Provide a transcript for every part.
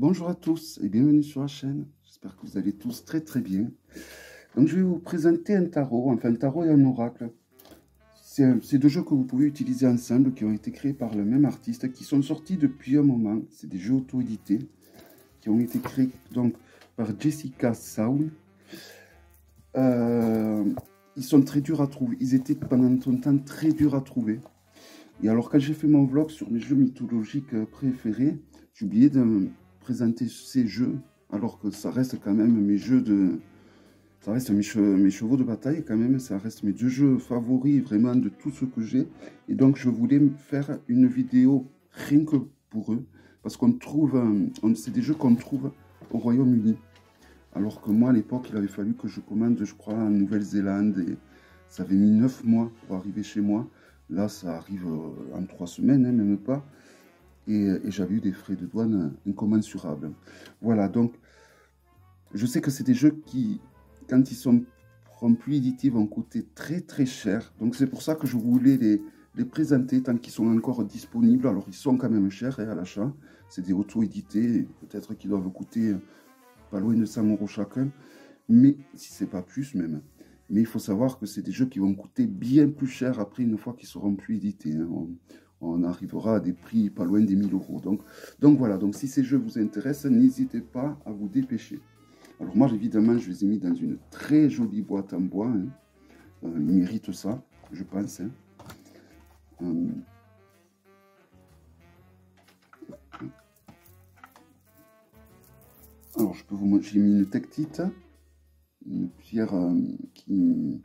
Bonjour à tous et bienvenue sur la chaîne. J'espère que vous allez tous très très bien. Donc je vais vous présenter un tarot, enfin un tarot et un oracle. C'est deux jeux que vous pouvez utiliser ensemble, qui ont été créés par le même artiste, qui sont sortis depuis un moment. C'est des jeux auto-édités, qui ont été créés donc par Jessica Sound. Ils sont très durs à trouver. Ils étaient pendant longtemps très durs à trouver. Et alors quand j'ai fait mon vlog sur mes jeux mythologiques préférés, j'ai oublié de présenter ces jeux, alors que ça reste quand même mes jeux de... Ça reste mes chevaux de bataille quand même, ça reste mes deux jeux favoris vraiment de tout ce que j'ai. Et donc je voulais faire une vidéo rien que pour eux, parce qu'on trouve, c'est des jeux qu'on trouve au Royaume-Uni. Alors que moi à l'époque, il avait fallu que je commande, je crois, en Nouvelle-Zélande, et ça avait mis 9 mois pour arriver chez moi. Là, ça arrive en 3 semaines, hein, même pas. Et j'avais eu des frais de douane incommensurables. Voilà, donc je sais que c'est des jeux qui, quand ils seront plus édités, vont coûter très très cher. Donc c'est pour ça que je voulais les présenter tant qu'ils sont encore disponibles. Alors ils sont quand même chers à l'achat. C'est des auto-édités, peut-être qu'ils doivent coûter pas loin de 100 € chacun. Mais si c'est pas plus même. Mais il faut savoir que c'est des jeux qui vont coûter bien plus cher après une fois qu'ils seront plus édités. Hein. On arrivera à des prix pas loin des 1000 €. Donc voilà, donc si ces jeux vous intéressent, n'hésitez pas à vous dépêcher. Alors moi, évidemment, je les ai mis dans une très jolie boîte en bois. Hein. Ils méritent ça, je pense. Hein. Alors, je peux vous montrer, j'ai mis une tectite, une pierre qui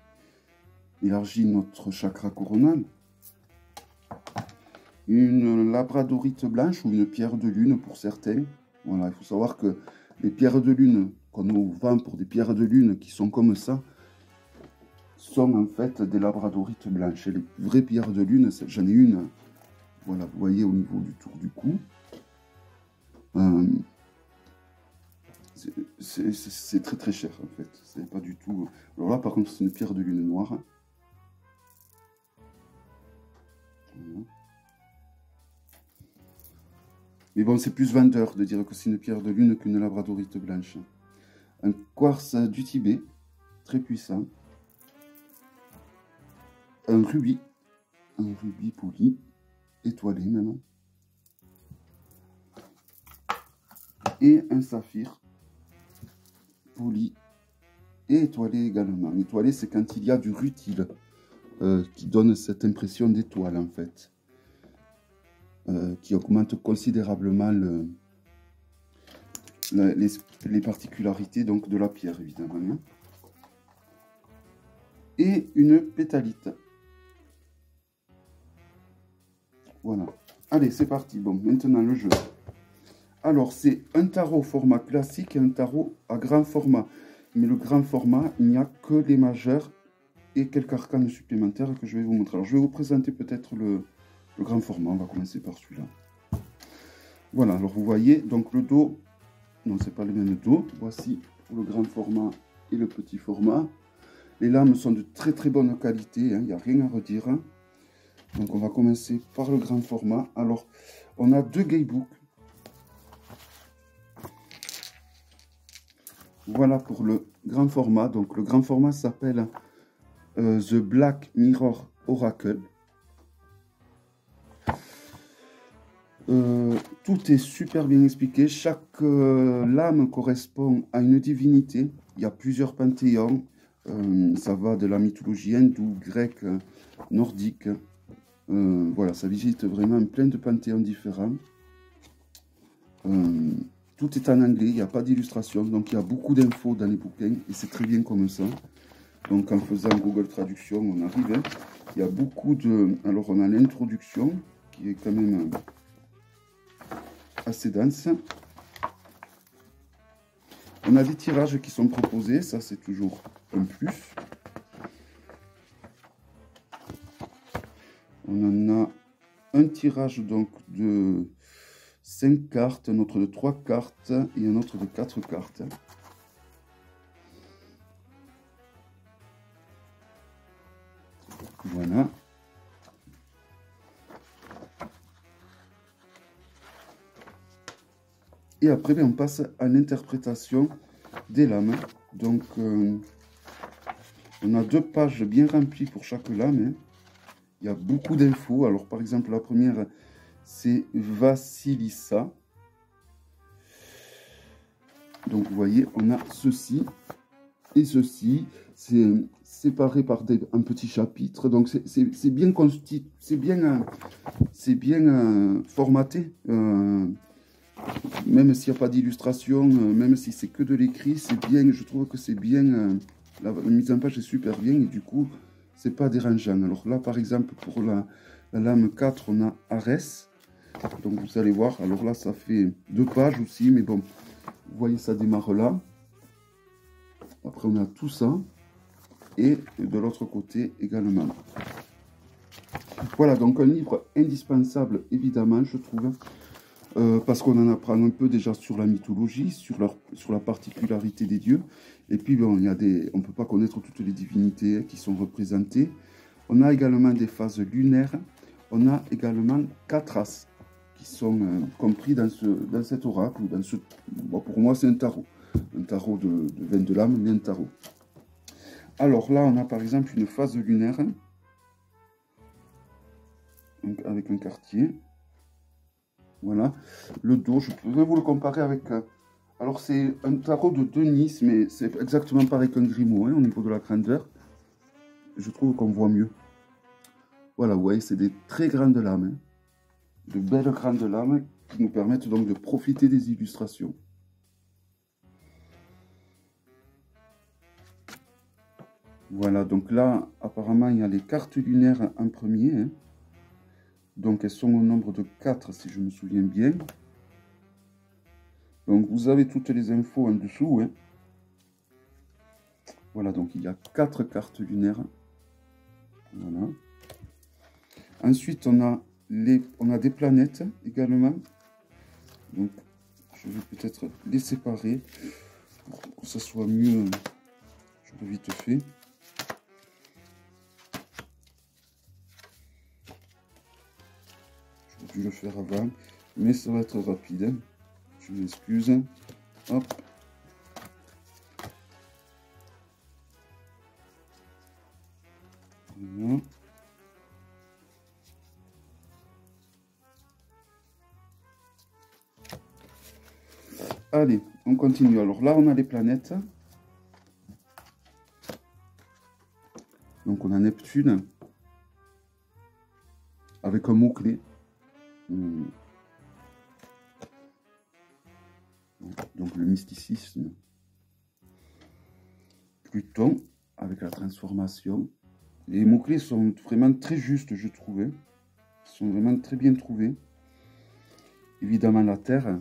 élargit notre chakra coronal. Une labradorite blanche ou une pierre de lune pour certains. Voilà, il faut savoir que les pierres de lune qu'on nous vend pour des pierres de lune qui sont comme ça sont en fait des labradorites blanches. Et les vraies pierres de lune, j'en ai une, voilà, vous voyez au niveau du tour du cou. C'est très très cher en fait. C'est pas du tout. Alors là, par contre, c'est une pierre de lune noire. Voilà. Mais bon, c'est plus vendeur de dire que c'est une pierre de lune qu'une labradorite blanche. Un quartz du Tibet, très puissant. Un rubis poli, étoilé maintenant. Et un saphir poli et étoilé également. Étoilé, c'est quand il y a du rutile qui donne cette impression d'étoile en fait. Qui augmente considérablement les particularités donc, de la pierre, évidemment. Et une pétalite. Voilà. Allez, c'est parti. Bon, maintenant le jeu. Alors, c'est un tarot format classique et un tarot à grand format. Mais le grand format, il n'y a que les majeurs et quelques arcanes supplémentaires que je vais vous montrer. Alors, je vais vous présenter peut-être le grand format. On va commencer par celui-là. Voilà, alors vous voyez, donc le dos, non, c'est pas le même dos. Voici pour le grand format et le petit format. Les lames sont de très très bonne qualité, hein, il n'y a rien à redire. Hein. Donc on va commencer par le grand format. Alors, on a deux guidebooks. Voilà pour le grand format. Donc le grand format s'appelle The Black Mirror Oracle. Tout est super bien expliqué. Chaque lame correspond à une divinité. Il y a plusieurs panthéons. Ça va de la mythologie hindoue, grecque, nordique. Voilà, ça visite vraiment plein de panthéons différents. Tout est en anglais, il n'y a pas d'illustration, donc il y a beaucoup d'infos dans les bouquins, et c'est très bien comme ça. Donc en faisant Google Traduction, on arrive. Hein. Il y a beaucoup de... Alors on a l'introduction, qui est quand même assez dense. On a des tirages qui sont proposés, ça c'est toujours un plus. On en a un tirage donc de 5 cartes, un autre de 3 cartes et un autre de 4 cartes. Voilà. Et après, ben, on passe à l'interprétation des lames. Donc, on a 2 pages bien remplies pour chaque lame. Hein. Il y a beaucoup d'infos. Alors, par exemple, la première, c'est Vasilissa. Donc, vous voyez, on a ceci et ceci. C'est séparé par un petit chapitre. Donc, c'est bien constitué, c'est bien formaté. Même s'il n'y a pas d'illustration, même si c'est que de l'écrit, c'est bien. Je trouve que c'est bien. La mise en page est super bien et du coup, c'est pas dérangeant. Alors là, par exemple, pour la lame 4, on a Arès. Donc, vous allez voir. Alors là, ça fait 2 pages aussi, mais bon. Vous voyez, ça démarre là. Après, on a tout ça. Et de l'autre côté également. Voilà, donc un livre indispensable, évidemment, je trouve. Parce qu'on en apprend un peu déjà sur la mythologie, sur la particularité des dieux. Et puis, bon, on ne peut pas connaître toutes les divinités qui sont représentées. On a également des phases lunaires. On a également 4 as qui sont compris dans cet oracle. Bon, pour moi, c'est un tarot. Un tarot de 22 lames, mais un tarot. Alors là, on a par exemple une phase lunaire. Donc, avec un quartier. Voilà. Le dos, je pourrais vous le comparer avec... alors, c'est un tarot de Denise, mais c'est exactement pareil qu'un Grimaud, hein, au niveau de la grandeur. Je trouve qu'on voit mieux. Voilà, vous voyez, c'est des très grandes lames. Hein, de belles grandes lames qui nous permettent donc de profiter des illustrations. Voilà, donc là, apparemment, il y a les cartes lunaires en premier. Hein. Donc, elles sont au nombre de 4, si je me souviens bien. Donc, vous avez toutes les infos en dessous. Hein. Voilà, donc il y a 4 cartes lunaires. Voilà. Ensuite, on a des planètes également. Donc, je vais peut-être les séparer pour que ça soit mieux. Je l'ai vite fait. J'aurais dû le faire avant, mais ça va être rapide. Je m'excuse. Hop. Voilà. Allez, on continue. Alors là, on a les planètes. Donc on a Neptune avec un mot-clé. Donc le mysticisme. Pluton avec la transformation. Les mots-clés sont vraiment très justes, je trouvais. Ils sont vraiment très bien trouvés. Évidemment la Terre.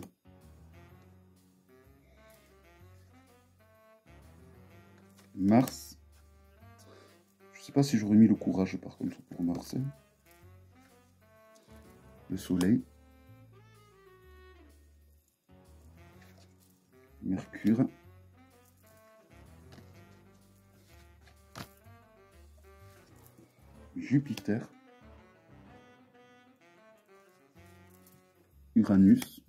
Mars. Je ne sais pas si j'aurais mis le courage par contre pour Mars. Le Soleil. Mercure. Jupiter. Uranus.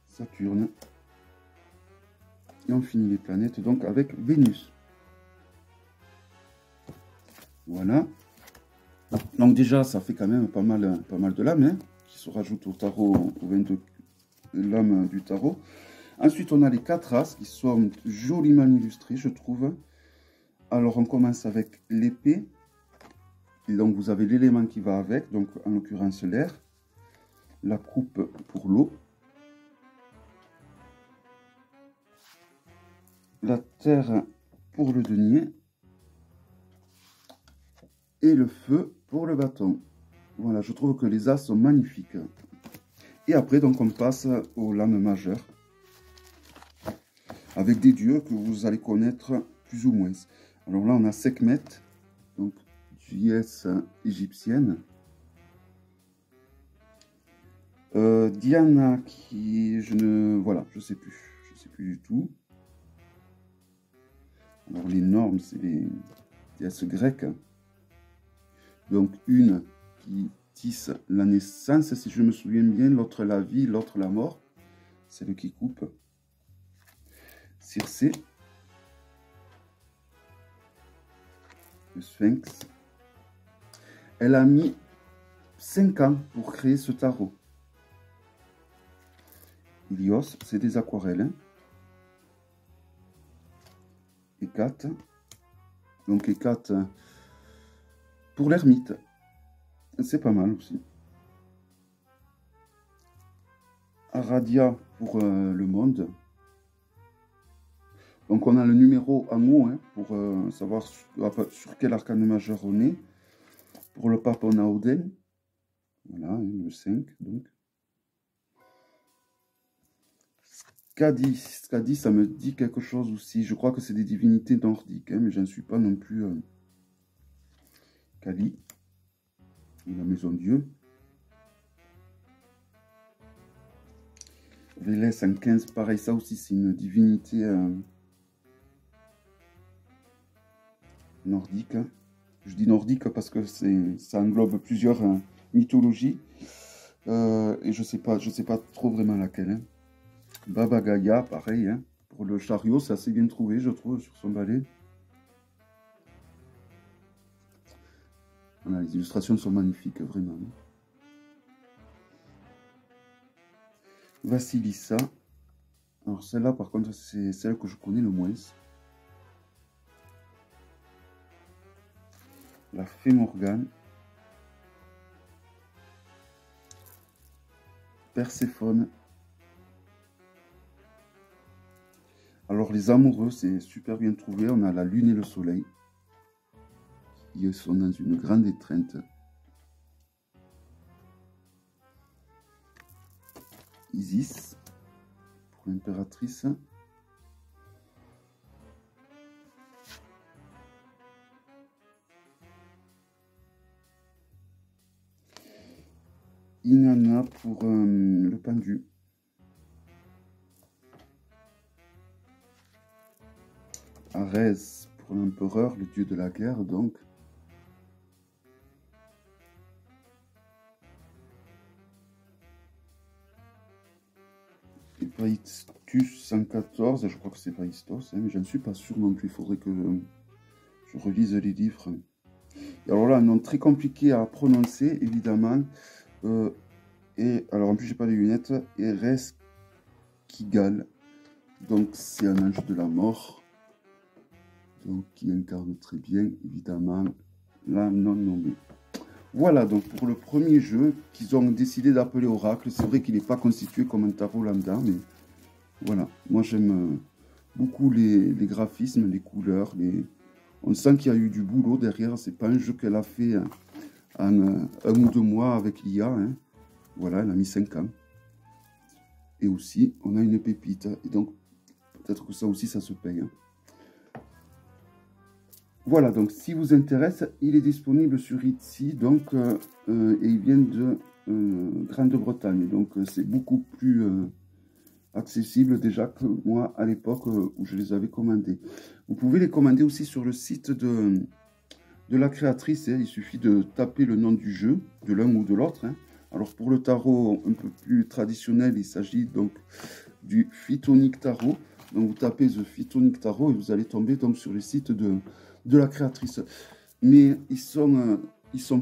Saturne. Et on finit les planètes donc avec Vénus. Voilà. Donc déjà, ça fait quand même pas mal de lames hein, qui se rajoutent au tarot, aux 22 lames du tarot. Ensuite, on a les 4 as qui sont joliment illustrés, je trouve. Alors, on commence avec l'épée. Et donc, vous avez l'élément qui va avec, donc en l'occurrence l'air. La coupe pour l'eau. La terre pour le denier. Et le feu pour le bâton. Voilà, je trouve que les as sont magnifiques. Et après, donc, on passe aux lames majeures. Avec des dieux que vous allez connaître plus ou moins. Alors là, on a Sekhmet, donc déesse égyptienne. Diana, qui, voilà, je sais plus du tout. Alors les c'est les déesses grecques. Donc une qui Itis, la naissance, si je me souviens bien. L'autre, la vie, l'autre, la mort. Celle qui coupe. Circé. Le Sphinx. Elle a mis 5 ans pour créer ce tarot. Ilios, c'est des aquarelles. Hein. Hécate. Donc Hécate pour l'ermite. C'est pas mal aussi. Aradia pour le monde. Donc on a le numéro en haut hein, pour savoir sur quel arcane majeur on est. Pour le pape, on a Odin. Voilà, le 5 donc. Skadi, ça me dit quelque chose aussi. Je crois que c'est des divinités nordiques, hein, mais je ne suis pas non plus. Kali, la maison Dieu. Vélès en 15, pareil, ça aussi c'est une divinité nordique. Je dis nordique parce que ça englobe plusieurs mythologies. Et je sais pas trop vraiment laquelle. Hein. Baba Gaia, pareil, hein, pour le chariot, c'est assez bien trouvé, je trouve, sur son balai. Voilà, les illustrations sont magnifiques, vraiment. Vassilissa. Alors celle-là, par contre, c'est celle que je connais le moins. La Fée Morgane. Perséphone. Alors les amoureux, c'est super bien trouvé. On a la lune et le soleil. Ils sont dans une grande étreinte. Isis, pour l'impératrice. Inanna pour le pendu. Arès pour l'empereur, le dieu de la guerre, donc. Héphaïstus 114, je crois que c'est Héphaïstos, hein, mais je ne suis pas sûr non plus, il faudrait que je relise les livres. Et alors là, un nom très compliqué à prononcer, évidemment. Et alors en plus, j'ai pas les lunettes. Ereshkigal. Donc c'est un ange de la mort. Donc qui incarne très bien, évidemment, la non nommée. Voilà donc pour le premier jeu qu'ils ont décidé d'appeler Oracle. C'est vrai qu'il n'est pas constitué comme un tarot lambda, mais voilà. Moi j'aime beaucoup les graphismes, les couleurs. On sent qu'il y a eu du boulot derrière. C'est pas un jeu qu'elle a fait en 1 ou 2 mois avec l'IA. Hein. Voilà, elle a mis 5 ans. Et aussi, on a une pépite. Et donc, peut-être que ça aussi, ça se paye. Hein. Voilà, donc si vous intéresse, il est disponible sur Etsy, donc, et il vient de Grande-Bretagne, donc c'est beaucoup plus accessible déjà que moi à l'époque où je les avais commandés. Vous pouvez les commander aussi sur le site de la créatrice, hein. Il suffit de taper le nom du jeu, de l'un ou de l'autre. Hein. Alors pour le tarot un peu plus traditionnel, il s'agit donc du Phytonic Tarot. Donc vous tapez The Phytonic Tarot et vous allez tomber donc sur le site de la créatrice. Mais ils sont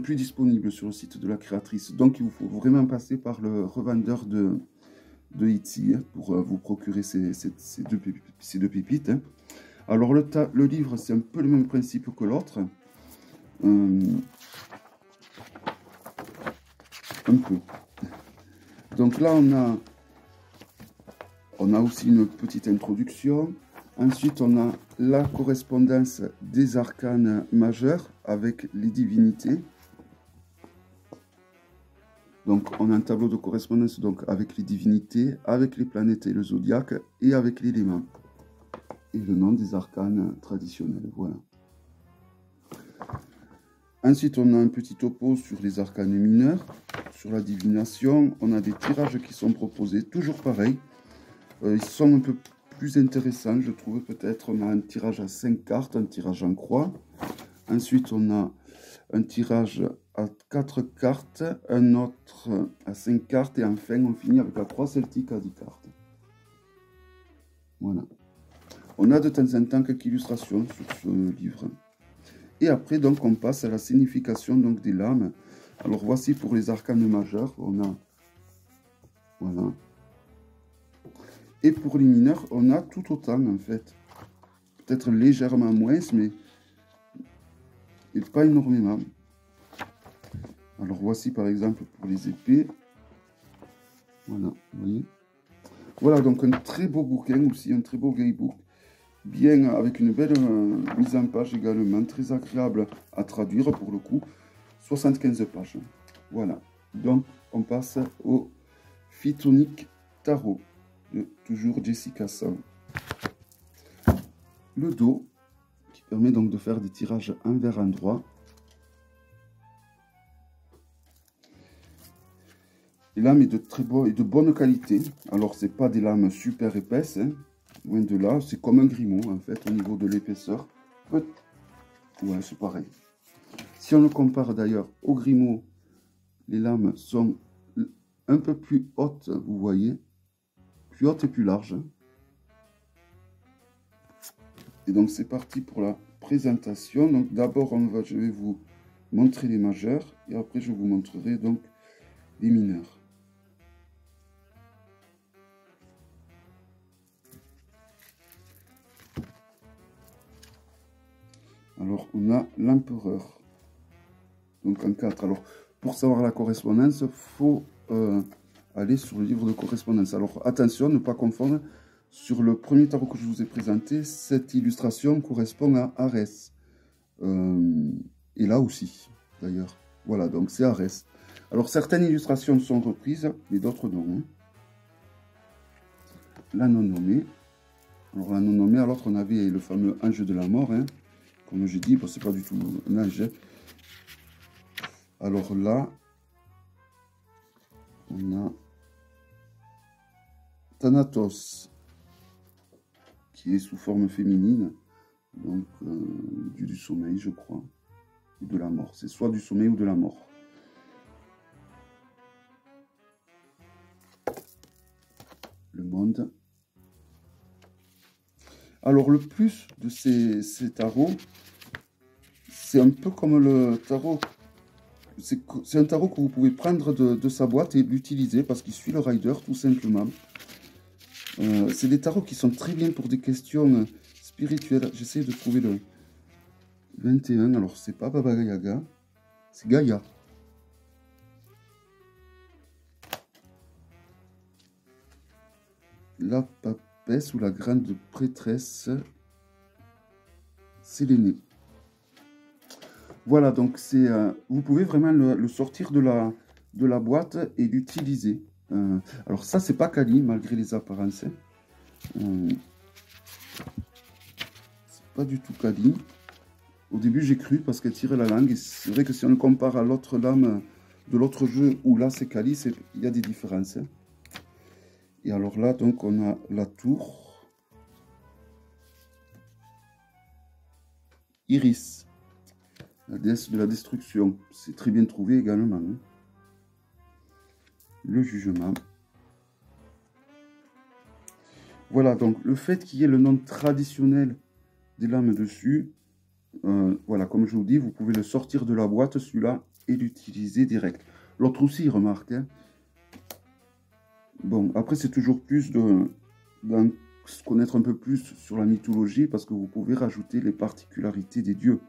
plus disponibles sur le site de la créatrice. Donc il vous faut vraiment passer par le revendeur de Etsy hein, pour vous procurer ces deux pépites. Hein. Alors le livre, c'est un peu le même principe que l'autre. Un peu. Donc là, on a aussi une petite introduction. Ensuite, on a la correspondance des arcanes majeurs avec les divinités. Donc, on a un tableau de correspondance donc, avec les divinités, avec les planètes et le zodiaque, et avec l'élément. Et le nom des arcanes traditionnels. Voilà. Ensuite, on a un petit topo sur les arcanes mineurs, sur la divination. On a des tirages qui sont proposés, toujours pareil. Ils sont un peu plus intéressants, je trouve, peut-être. On a un tirage à 5 cartes, un tirage en croix. Ensuite, on a un tirage à 4 cartes, un autre à 5 cartes, et enfin on finit avec la croix celtique à 10 cartes. Voilà. On a de temps en temps quelques illustrations sur ce livre. Et après, donc, on passe à la signification donc, des lames. Alors, voici pour les arcanes majeurs. On a... Voilà. Et pour les mineurs, on a tout autant, en fait. Peut-être légèrement moins, mais pas énormément. Alors, voici, par exemple, pour les épées. Voilà, vous voyez. Voilà, donc un très beau bouquin aussi, un très beau guidebook. Bien, avec une belle mise en page également, très agréable à traduire pour le coup. 75 pages. Voilà. Donc, on passe au Phytonique Tarot de toujours Jessica Sam. Le dos, qui permet donc de faire des tirages envers endroit. Les lames est de très beau et de bonne qualité. Alors, c'est pas des lames super épaisses, hein. Loin de là. C'est comme un Grimaud, en fait, au niveau de l'épaisseur. Ouais, c'est pareil. Si on le compare d'ailleurs au Grimaud, les lames sont un peu plus hautes, vous voyez. Plus hautes et plus larges. Et donc, c'est parti pour la présentation. Donc, d'abord, je vais vous montrer les majeurs. Et après, je vous montrerai donc les mineurs. Alors, on a l'empereur. Donc, en 4. Alors, pour savoir la correspondance, il faut aller sur le livre de correspondance. Alors, attention, ne pas confondre. Sur le premier tarot que je vous ai présenté, cette illustration correspond à Arès. Et là aussi, d'ailleurs. Voilà, donc c'est Arès. Alors, certaines illustrations sont reprises, mais d'autres non. Hein. La non-nommée. Alors, la non-nommée, à l'autre, on avait le fameux ange de la mort. Hein. Comme j'ai dit, bon, c'est pas du tout un ange. Alors là, on a Thanatos, qui est sous forme féminine, donc du sommeil, je crois, ou de la mort. C'est soit du sommeil ou de la mort. Le monde. Alors, le plus de ces tarots, c'est un peu comme le tarot. C'est un tarot que vous pouvez prendre de sa boîte et l'utiliser parce qu'il suit le rider, tout simplement. C'est des tarots qui sont très bien pour des questions spirituelles. J'essaie de trouver le 21. Alors, c'est pas Baba Yaga, c'est Gaïa. La papesse ou la grande prêtresse Sélénée. Voilà, donc c'est vous pouvez vraiment le sortir de la boîte et l'utiliser. Alors ça, c'est pas Kali, malgré les apparences. C'est pas du tout Kali. Au début, j'ai cru parce qu'elle tirait la langue. Et c'est vrai que si on le compare à l'autre lame de l'autre jeu, où là, c'est Kali, il y a des différences. Et alors là, donc, on a la tour. Iris. La déesse de la destruction. C'est très bien trouvé également. Hein. Le jugement. Voilà, donc le fait qu'il y ait le nom traditionnel des lames dessus, voilà, comme je vous dis, vous pouvez le sortir de la boîte, celui-là, et l'utiliser direct. L'autre aussi, remarque. Hein. Bon, après, c'est toujours plus d'en connaître un peu plus sur la mythologie, parce que vous pouvez rajouter les particularités des dieux.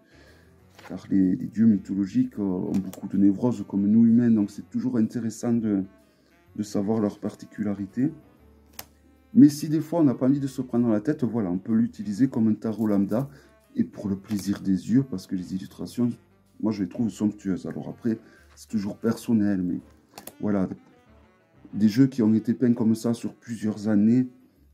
Car les dieux mythologiques ont beaucoup de névroses comme nous humains, donc c'est toujours intéressant de savoir leurs particularités. Mais si des fois on n'a pas envie de se prendre la tête, voilà, on peut l'utiliser comme un tarot lambda, et pour le plaisir des yeux, parce que les illustrations, moi je les trouve somptueuses. Alors après, c'est toujours personnel, mais voilà, des jeux qui ont été peints comme ça sur plusieurs années,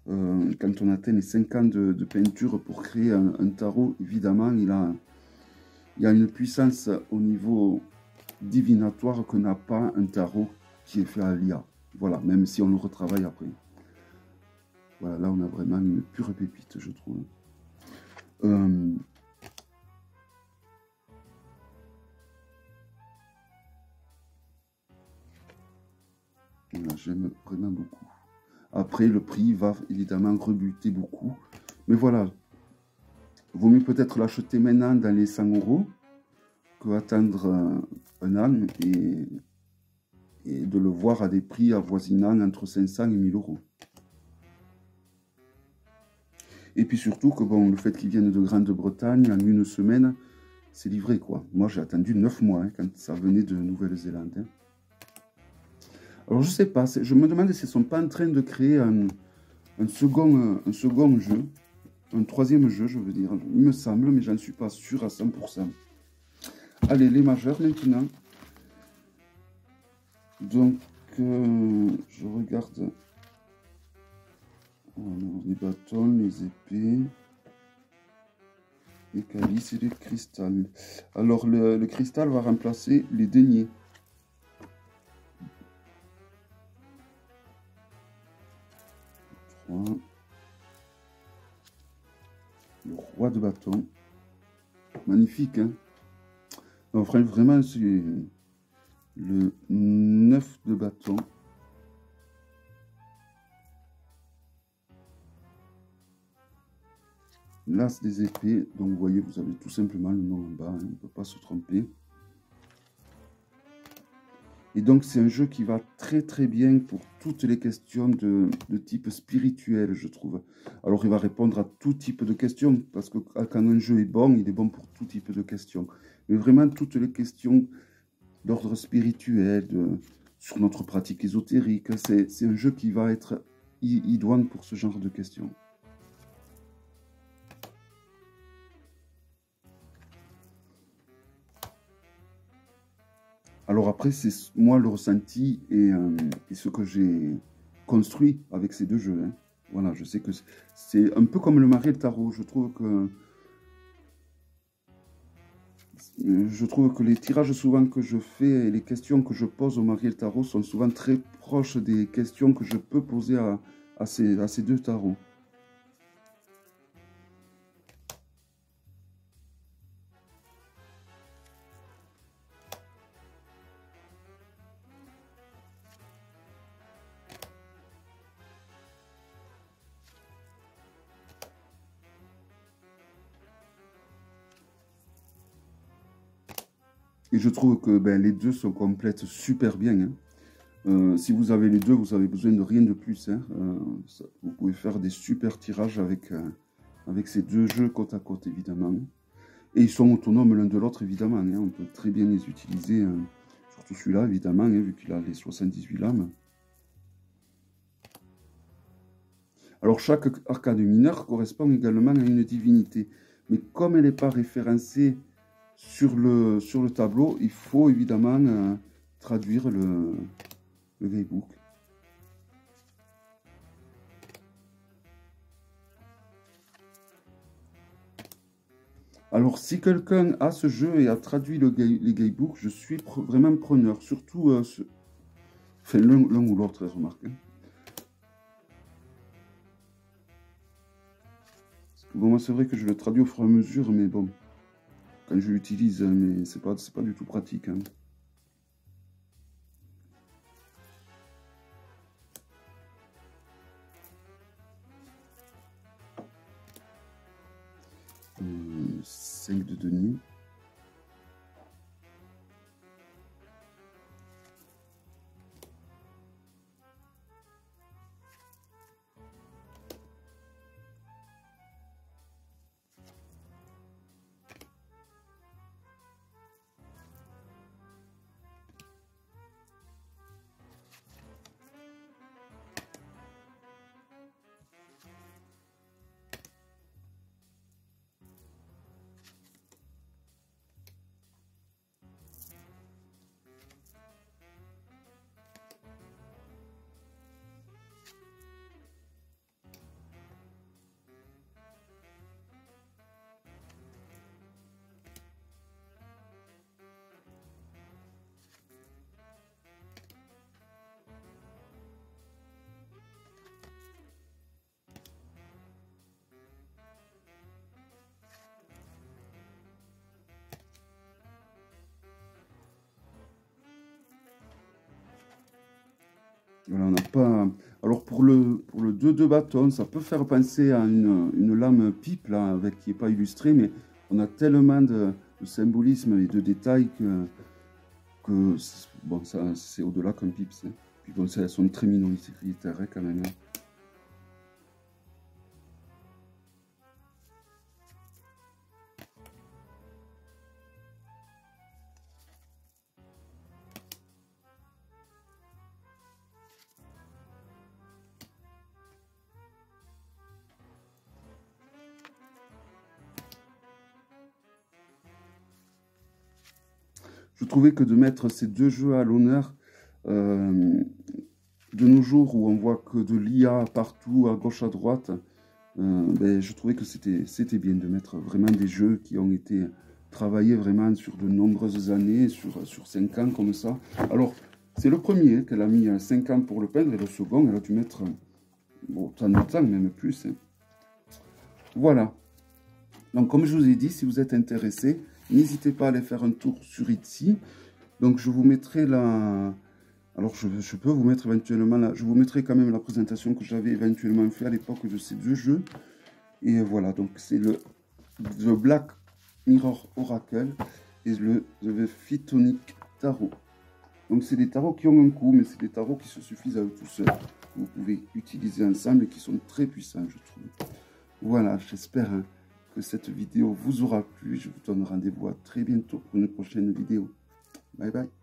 quand on atteint les 5 ans de peinture pour créer un tarot, évidemment, il y a une puissance au niveau divinatoire que n'a pas un tarot qui est fait à l'IA. Voilà, même si on le retravaille après. Voilà, là on a vraiment une pure pépite, je trouve. Voilà, j'aime vraiment beaucoup. Après, le prix va évidemment rebuter beaucoup. Mais voilà, vaut mieux peut-être l'acheter maintenant dans les 100 € que attendre un an et de le voir à des prix avoisinant entre 500 et 1000 €. Et puis surtout que bon, le fait qu'ils viennent de Grande-Bretagne, en une semaine, c'est livré quoi. Moi j'ai attendu 9 mois hein, quand ça venait de Nouvelle-Zélande. Hein. Alors je sais pas, je me demande s'ils ne sont pas en train de créer un second jeu, un troisième jeu je veux dire, il me semble, mais j'en suis pas sûr à 100%. Allez, les majeurs maintenant. Donc je regarde alors, les bâtons, les épées, les calices et les cristals. Alors le cristal va remplacer les deniers. Le roi de bâton. Magnifique, hein. Non, vraiment, c'est le 9 de bâton. L'as des épées. Donc, vous voyez, vous avez tout simplement le nom en bas. Hein, on ne peut pas se tromper. Et donc, c'est un jeu qui va très très bien pour toutes les questions de type spirituel, je trouve. Alors, il va répondre à tout type de questions, parce que quand un jeu est bon, il est bon pour tout type de questions. Mais vraiment, toutes les questions d'ordre spirituel, sur notre pratique ésotérique, c'est un jeu qui va être idoine pour ce genre de questions. Alors après, c'est moi le ressenti et ce que j'ai construit avec ces deux jeux. Hein. Voilà, je sais que c'est un peu comme le Mariel Tarot. Je trouve que les tirages souvent que je fais et les questions que je pose au Mariel Tarot sont souvent très proches des questions que je peux poser à ces deux tarots. Et je trouve que ben, les deux se complètent super bien. Hein. Si vous avez les deux, vous avez besoin de rien de plus. Hein. Vous pouvez faire des super tirages avec ces deux jeux côte à côte, évidemment. Et ils sont autonomes l'un de l'autre, évidemment. Hein. On peut très bien les utiliser, surtout celui-là, évidemment, hein, vu qu'il a les 78 lames. Alors, chaque arcane mineur correspond également à une divinité. Mais comme elle n'est pas référencée sur le tableau, il faut évidemment traduire le guidebook. Alors, si quelqu'un a ce jeu et a traduit les guidebooks, je suis vraiment preneur. Surtout, enfin, l'un ou l'autre, remarque. Hein. Bon, moi, c'est vrai que je le traduis au fur et à mesure, mais bon, quand je l'utilise, mais c'est pas du tout pratique. Hein. Euh, 5 de denier. Voilà, on n'a pas... Alors pour le 2 bâton, ça peut faire penser à une lame pipe, là, avec qui n'est pas illustrée, mais on a tellement de symbolisme et de détails que bon, ça c'est au-delà qu'un pipe. Puis bon, elles sont très minoritaires quand même. Hein. Je trouvais que de mettre ces 2 jeux à l'honneur, de nos jours où on voit que de l'IA partout, à gauche, à droite, ben, je trouvais que c'était bien de mettre vraiment des jeux qui ont été travaillés vraiment sur de nombreuses années, sur 5 ans comme ça. Alors, c'est le premier qu'elle a mis 5 ans pour le peindre, et le second, elle a dû mettre bon, tant de temps, même plus. Hein. Voilà. Donc, comme je vous ai dit, si vous êtes intéressé, n'hésitez pas à aller faire un tour sur Etsy. Donc, je vous mettrai la... Alors, je peux vous mettre éventuellement... Je vous mettrai quand même la présentation que j'avais éventuellement fait à l'époque de ces 2 jeux. Et voilà, donc c'est le The Black Mirror Oracle et le The Phytonic Tarot. Donc, c'est des tarots qui ont un coût, mais c'est des tarots qui se suffisent à eux tout seuls. Vous pouvez utiliser ensemble et qui sont très puissants, je trouve. Voilà, j'espère... Hein, que cette vidéo vous aura plu. Je vous donne rendez-vous à très bientôt pour une prochaine vidéo. Bye bye.